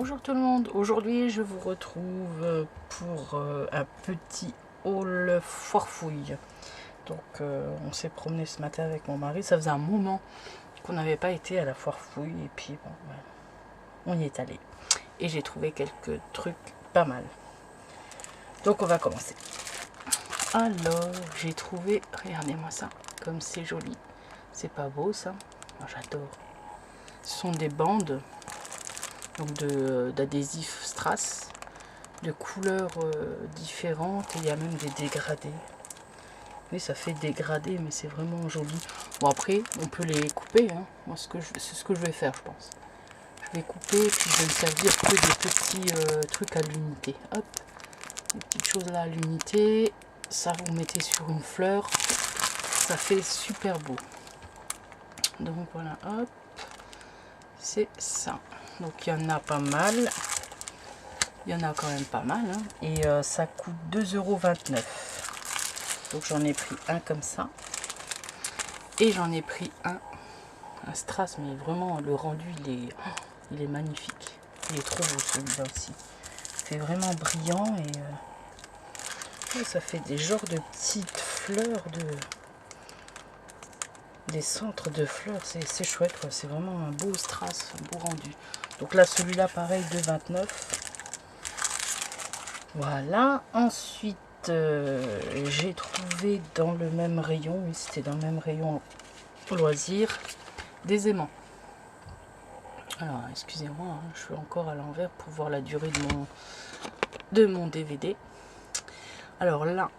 Bonjour tout le monde, aujourd'hui je vous retrouve pour un petit haul foire fouille. Donc on s'est promené ce matin avec mon mari, ça faisait un moment qu'on n'avait pas été à la foire fouille et puis bon, voilà, on y est allé. Et j'ai trouvé quelques trucs pas mal. Donc on va commencer. Alors j'ai trouvé, regardez-moi ça, comme c'est joli. C'est pas beau ça? Moi j'adore. Ce sont des bandes donc d'adhésifs strass de couleurs différentes et il y a même des dégradés. Oui, ça fait dégradé, mais c'est vraiment joli. Bon, après on peut les couper, hein. Moi c'est ce que je vais faire, je pense. Je vais couper et puis je vais me servir que des petits trucs à l'unité. Hop, des petites choses là à l'unité. Ça vous mettez sur une fleur, ça fait super beau. Donc voilà, hop, c'est ça. Donc il y en a pas mal. Il y en a quand même pas mal. Hein. Et ça coûte 2,29 €. Donc j'en ai pris un comme ça. Et j'en ai pris un strass. Mais vraiment, le rendu, il est magnifique. Il est trop beau celui-là aussi. C'est vraiment brillant. Et ça fait des genres de petites fleurs. Des centres de fleurs. C'est chouette. C'est vraiment un beau strass. Un beau rendu. Donc là, celui-là, pareil, 2,29 €. Voilà, ensuite j'ai trouvé dans le même rayon, oui c'était dans le même rayon loisirs, des aimants. Alors excusez-moi, hein, je suis encore à l'envers pour voir la durée de mon DVD. Alors là,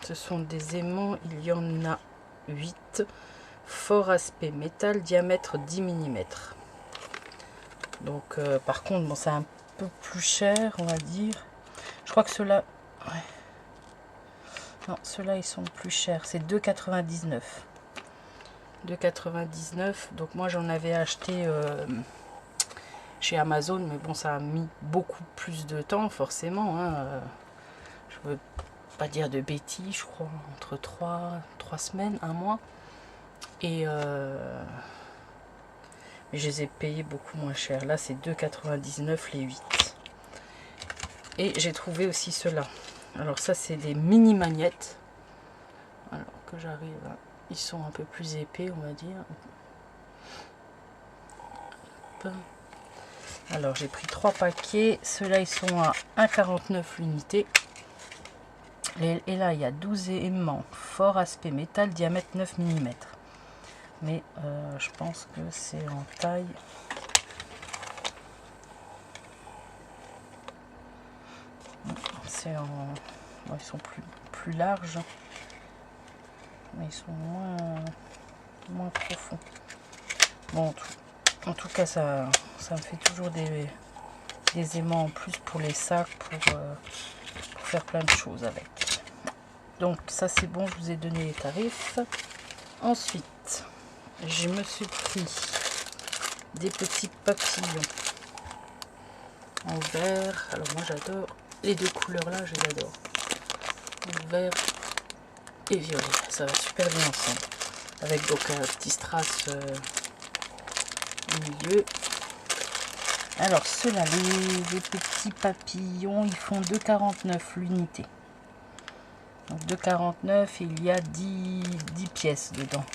ce sont des aimants, il y en a 8, fort aspect métal, diamètre 10 mm. Donc par contre, bon, c'est un peu plus cher, on va dire. Je crois que ceux-là... Ouais. Non, ceux-là, ils sont plus chers. C'est 2,99 €. 2,99 €. Donc moi, j'en avais acheté chez Amazon. Mais bon, ça a mis beaucoup plus de temps, forcément. Hein. Je veux pas dire de bêtises, je crois. Entre 3 semaines, 1 mois. Et... mais je les ai payés beaucoup moins cher. Là, c'est 2,99 € les 8. Et j'ai trouvé aussi ceux-là. Alors ça, c'est des mini magnettes. Alors que j'arrive à... Ils sont un peu plus épais, on va dire. Hop. Alors j'ai pris 3 paquets. Ceux-là, ils sont à 1,49 € l'unité. Et là, il y a 12 aimants. Fort aspect métal, diamètre 9 mm. Mais je pense que c'est en taille... C'est en... Bon, ils sont plus larges. Mais ils sont moins profonds. Bon, en tout cas, ça me fait toujours des aimants en plus pour les sacs, pour faire plein de choses avec. Donc ça c'est bon, je vous ai donné les tarifs. Ensuite, je me suis pris des petits papillons en vert. Alors moi j'adore les deux couleurs là, je les adore. Vert et violet, ça va super bien ensemble. Avec donc un petit strass au milieu. Alors ceux-là, les petits papillons, ils font 2,49 € l'unité. Donc 2,49 €, il y a 10 pièces dedans,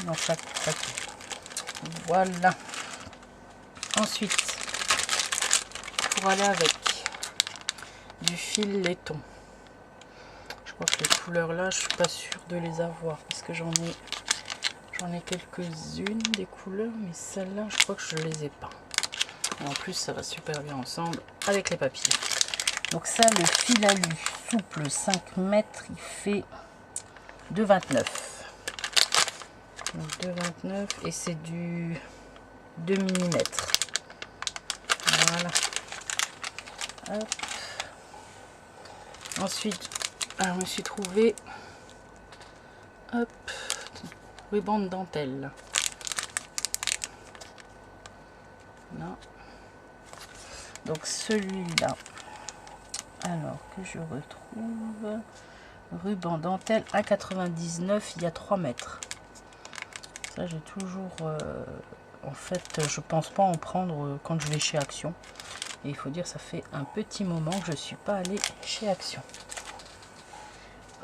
dans chaque paquet. Voilà. Ensuite, pour aller avec du fil laiton. Je crois que les couleurs là, je suis pas sûre de les avoir parce que j'en ai quelques-unes des couleurs, mais celles-là, je crois que je les ai pas. Et en plus, ça va super bien ensemble avec les papillons. Donc ça, le fil alu souple 5 mètres, il fait 2,29 €. Donc 2,29 € et c'est du 2 mm. Voilà. Hop. Ensuite, alors, je me suis trouvé ruban de dentelle. Là. Donc celui-là, alors que je retrouve, ruban dentelle à 1,99 €, il y a 3 mètres. Ça j'ai toujours, en fait je pense pas en prendre quand je vais chez Action. Et il faut dire, ça fait un petit moment que je ne suis pas allée chez Action.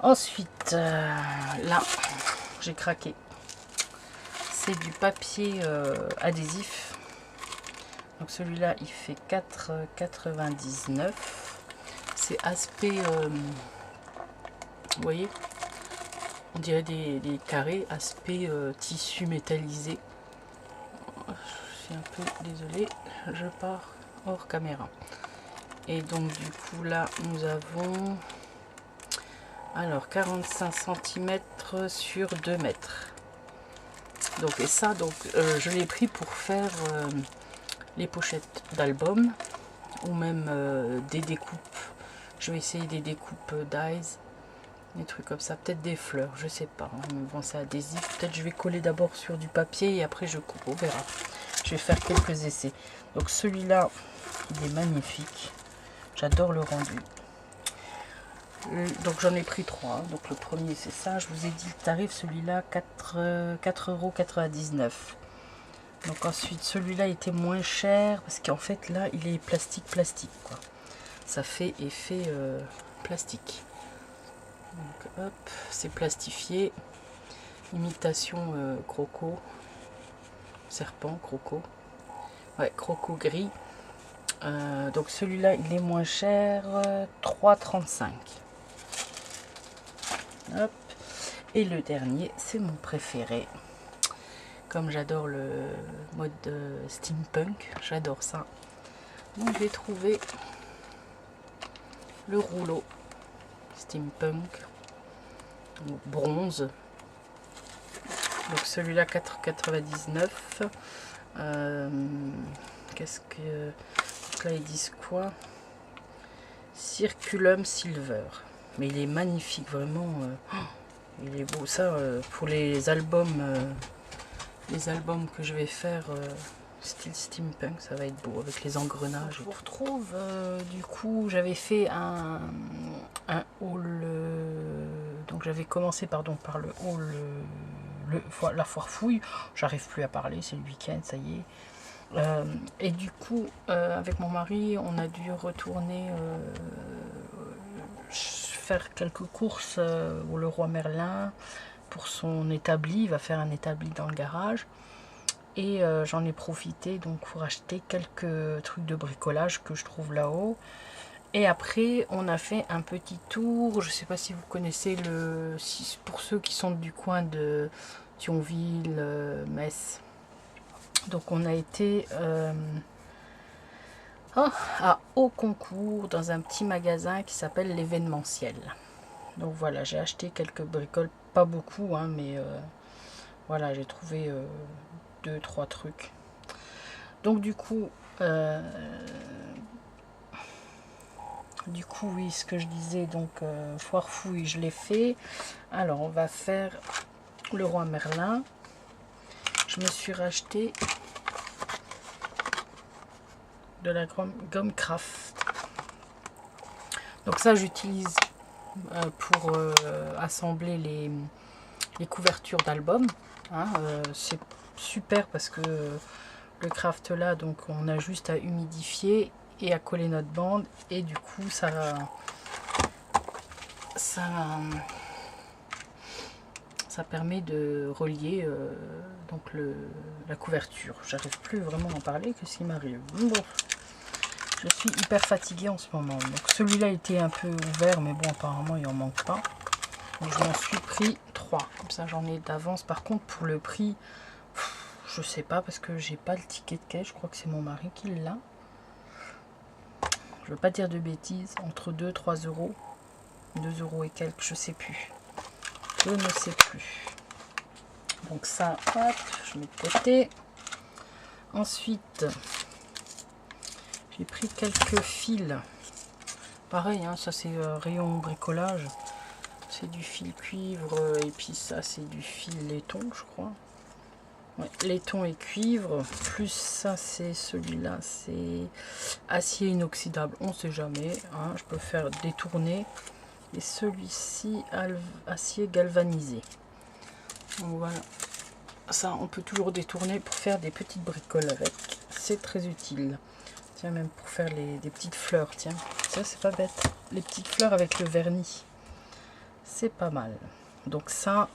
Ensuite, là, j'ai craqué. C'est du papier adhésif. Donc celui-là, il fait 4,99 €. C'est aspect, vous voyez, on dirait des carrés, aspect tissu métallisé. Je suis un peu désolée, je pars hors caméra. Et donc du coup là, nous avons alors 45 cm sur 2 mètres. Donc et ça, donc je l'ai pris pour faire les pochettes d'albums ou même des découpes. Je vais essayer des découpes d'eyes, des trucs comme ça, peut-être des fleurs, je sais pas. Bon, c'est adhésif, peut-être je vais coller d'abord sur du papier et après je coupe, on verra. Je vais faire quelques essais. Donc celui-là, il est magnifique. J'adore le rendu. Donc j'en ai pris 3. Donc le premier c'est ça. Je vous ai dit le tarif, celui-là 4,99 €. Donc ensuite celui-là était moins cher parce qu'en fait là il est plastique quoi. Ça fait effet plastique. Donc hop, c'est plastifié. Imitation croco. Serpent, croco. Ouais, croco gris. Donc celui-là il est moins cher, 3,35 €. Hop. Et le dernier, c'est mon préféré. Comme j'adore le mode steampunk, j'adore ça. Donc j'ai trouvé le rouleau steampunk bronze. Donc celui-là 4,99 €. Qu'est-ce que... Donc là ils disent quoi? Circulum silver. Mais il est magnifique, vraiment. Il est beau. Ça, pour les albums que je vais faire style steampunk, ça va être beau avec les engrenages. Je vous retrouve, du coup, j'avais fait un haul. Donc j'avais commencé par le haul, la foire fouille. J'arrive plus à parler, c'est le week-end, ça y est. Et du coup, avec mon mari, on a dû retourner faire quelques courses au Leroy Merlin pour son établi. Il va faire un établi dans le garage. Et j'en ai profité donc pour acheter quelques trucs de bricolage que je trouve là-haut. Et après, on a fait un petit tour. Je ne sais pas si vous connaissez pour ceux qui sont du coin de Thionville, Metz. Donc on a été à Auconcours dans un petit magasin qui s'appelle l'événementiel. Donc voilà, j'ai acheté quelques bricoles, pas beaucoup, hein, mais voilà, j'ai trouvé 2-3 trucs. Donc du coup, oui, ce que je disais, donc foire fouille, je l'ai fait. Alors on va faire le Leroy Merlin. Je me suis racheté de la gomme craft. Donc ça j'utilise pour assembler les couvertures d'albums. Hein, c'est super parce que le craft là, donc on a juste à humidifier et à coller notre bande et du coup ça permet de relier donc la couverture. J'arrive plus vraiment à en parler que ce qui m'arrive. Bon, je suis hyper fatiguée en ce moment. Donc celui-là était un peu ouvert, mais bon apparemment il en manque pas. Donc je m'en suis pris 3. Comme ça j'en ai d'avance. Par contre pour le prix, je sais pas parce que j'ai pas le ticket de caisse. Je crois que c'est mon mari qui l'a. Je veux pas dire de bêtises. Entre 2-3 €. 2 € et quelques, je sais plus. Je ne sais plus. Donc ça, hop, je mets de côté. Ensuite, j'ai pris quelques fils. Pareil, hein, ça c'est rayon bricolage. C'est du fil cuivre et puis ça c'est du fil laiton, je crois. Ouais, laiton et cuivre. Plus ça c'est celui-là, c'est acier inoxydable. On sait jamais. Hein, je peux faire détourner. Et celui-ci, acier galvanisé. Donc voilà. Ça, on peut toujours détourner pour faire des petites bricoles avec. C'est très utile. Tiens, même pour faire des petites fleurs, tiens. Ça, c'est pas bête. Les petites fleurs avec le vernis. C'est pas mal. Donc ça,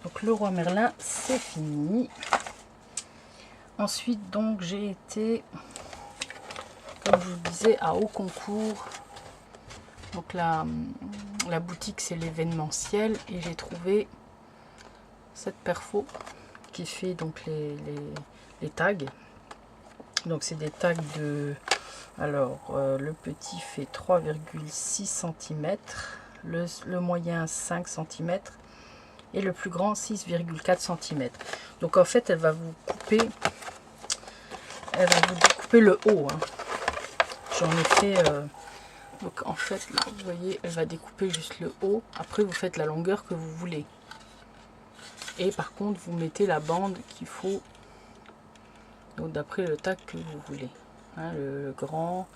donc le roi Merlin, c'est fini. Ensuite, donc, j'ai été, comme je vous disais, à Haut Concours. Donc la boutique, c'est l'événementiel. Et j'ai trouvé cette perfo qui fait donc les tags. Donc c'est des tags de... Alors, le petit fait 3,6 cm, le moyen 5 cm et le plus grand 6,4 cm. Donc en fait, elle va vous couper le haut. Hein. J'en ai fait... donc en fait, là, vous voyez, elle va découper juste le haut. Après, vous faites la longueur que vous voulez. Et par contre, vous mettez la bande qu'il faut, donc d'après le tag que vous voulez. Hein, le grand,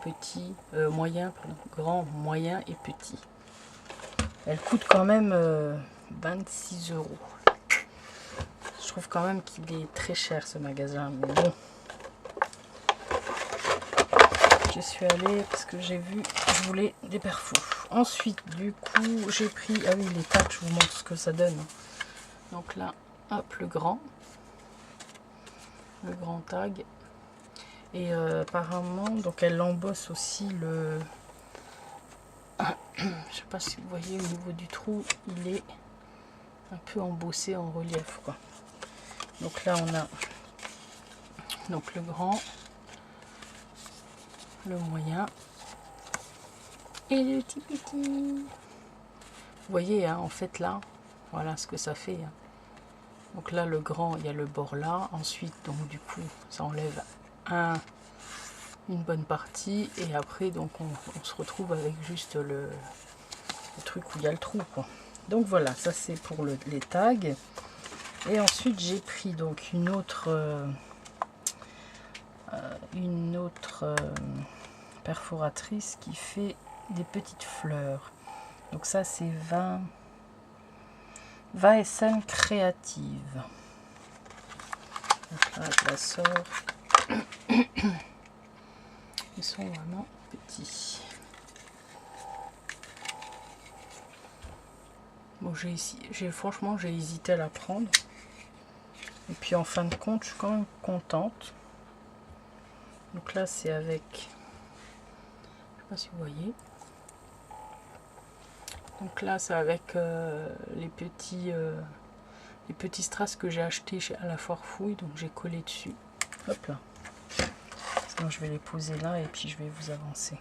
petit, moyen, pardon, grand, moyen et petit. Elle coûte quand même 26 €. Je trouve quand même qu'il est très cher ce magasin, mais bon. Je suis allée parce que j'ai vu, je voulais des perfos. Ensuite, du coup, j'ai pris, ah oui, les tags, je vous montre ce que ça donne. Donc là, hop, le grand tag. Et apparemment, donc elle embosse aussi le... Je sais pas si vous voyez au niveau du trou, il est un peu embossé en relief, quoi. Donc là, on a donc le grand, le moyen et le petit petit. Vous voyez, hein, en fait là, voilà ce que ça fait. Hein. Donc là, le grand, il y a le bord là. Ensuite, donc du coup, ça enlève une bonne partie. Et après, donc on se retrouve avec juste le truc où il y a le trou, quoi. Donc voilà, ça c'est pour les tags. Et ensuite, j'ai pris donc une autre perforatrice qui fait des petites fleurs. Donc ça, c'est 20 SN créative. Donc là, je la sors. Ils sont vraiment petits. Bon, franchement, j'ai hésité à la prendre. Et puis en fin de compte, je suis quand même contente. Donc là, c'est avec... Je sais pas si vous voyez. Donc là, c'est avec les petits strass que j'ai achetés à la Foire Fouille. Donc j'ai collé dessus. Hop là. Sinon, je vais les poser là et puis je vais vous avancer.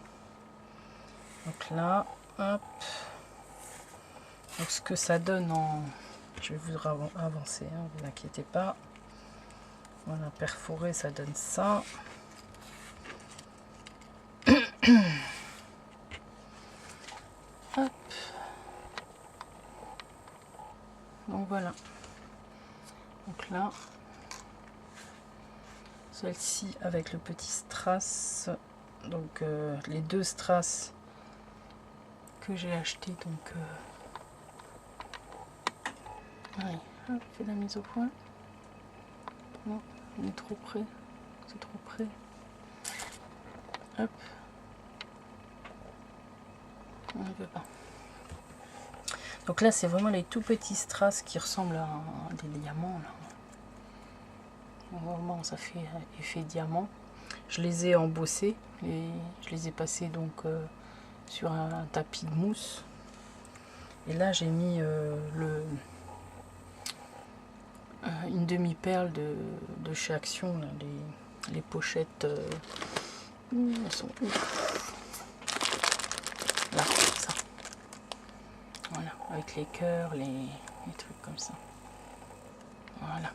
Donc là, hop. Donc ce que ça donne en... Je vais vous avancer, hein, vous inquiétez pas. Voilà, perforé, ça donne ça. Hop. Donc voilà. Donc là, celle-ci avec le petit strass. Donc les deux strass que j'ai acheté. Donc allez, hop, fait la mise au point. Non, on est trop près. C'est trop près. Hop. On ne peut pas. Donc là, c'est vraiment les tout petits strass qui ressemblent à des diamants. Là. Vraiment, ça fait effet diamant. Je les ai embossés et je les ai passés donc sur un tapis de mousse. Et là, j'ai mis une demi-perle de chez Action, là, les pochettes. Elles sont ouf. Là, ça. Voilà, avec les cœurs, les trucs comme ça. Voilà.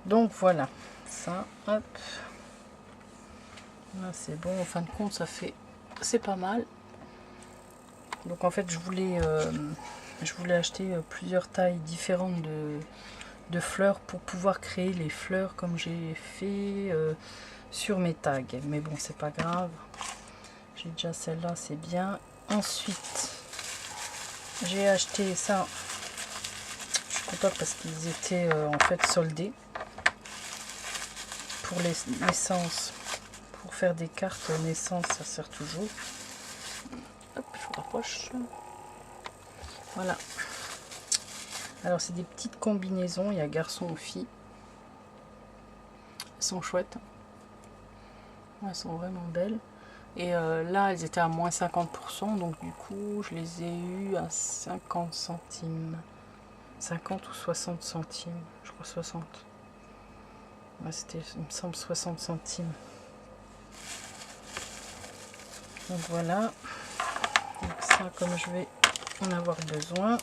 Donc voilà, ça, hop. Là, c'est bon. En fin de compte, ça fait, c'est pas mal. Donc en fait, je voulais acheter plusieurs tailles différentes de fleurs pour pouvoir créer les fleurs comme j'ai fait sur mes tags. Mais bon, c'est pas grave. J'ai déjà celle-là, c'est bien. Ensuite, j'ai acheté ça. Je suis contente parce qu'ils étaient en fait soldés. pour les naissances, pour faire des cartes naissance, ça sert toujours. Hop, je vous rapproche. Voilà. Alors c'est des petites combinaisons, il y a garçon ou fille. Elles sont chouettes. Elles sont vraiment belles. Et là, elles étaient à moins 50%, donc du coup, je les ai eues à 50 centimes. 50 ou 60 centimes, je crois 60. Ouais, c'était, il me semble, 60 centimes. Donc voilà. Donc ça, comme je vais en avoir besoin.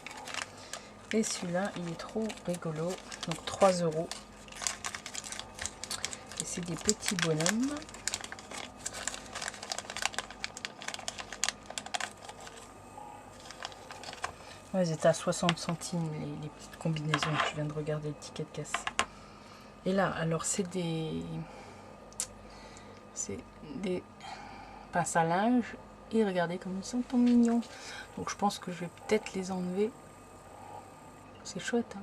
Et celui-là, il est trop rigolo. Donc 3 €. Et c'est des petits bonhommes. Ouais, ils étaient à 60 centimes, les petites combinaisons. Je viens de regarder le ticket de caisse. Et là, alors c'est des pinces à linge. Et regardez comme ils sont tout mignons. Donc je pense que je vais peut-être les enlever. C'est chouette, hein.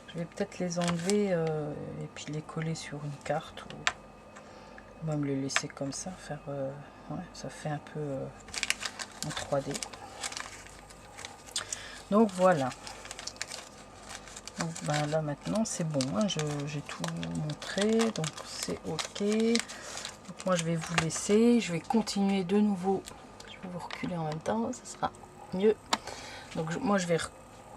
Je vais peut-être les enlever et puis les coller sur une carte. Ou même les laisser comme ça. Faire, ouais, ça fait un peu en 3D. Donc voilà. Donc ben là maintenant c'est bon, hein, j'ai tout montré, donc c'est ok. Donc moi je vais vous laisser, je vais continuer de nouveau. Je vais vous reculer en même temps, ça sera mieux. Donc moi je vais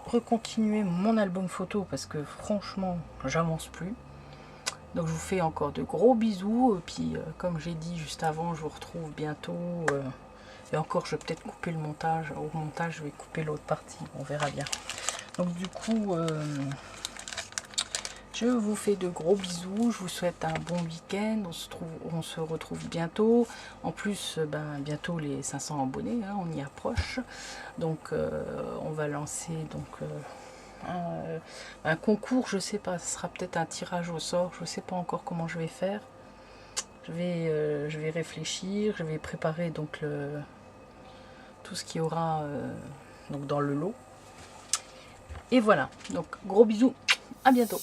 recontinuer mon album photo parce que franchement j'avance plus. Donc je vous fais encore de gros bisous, et puis comme j'ai dit juste avant, je vous retrouve bientôt. Et encore, je vais peut-être couper le montage. Au montage, je vais couper l'autre partie. On verra bien. Donc du coup, je vous fais de gros bisous. Je vous souhaite un bon week-end. On se retrouve bientôt. En plus, ben, bientôt les 500 abonnés. Hein, on y approche. Donc, on va lancer un concours. Je sais pas. Ce sera peut-être un tirage au sort. Je sais pas encore comment je vais faire. Je vais réfléchir. Je vais préparer donc tout ce qu'il y aura donc dans le lot. Et voilà, donc gros bisous, à bientôt.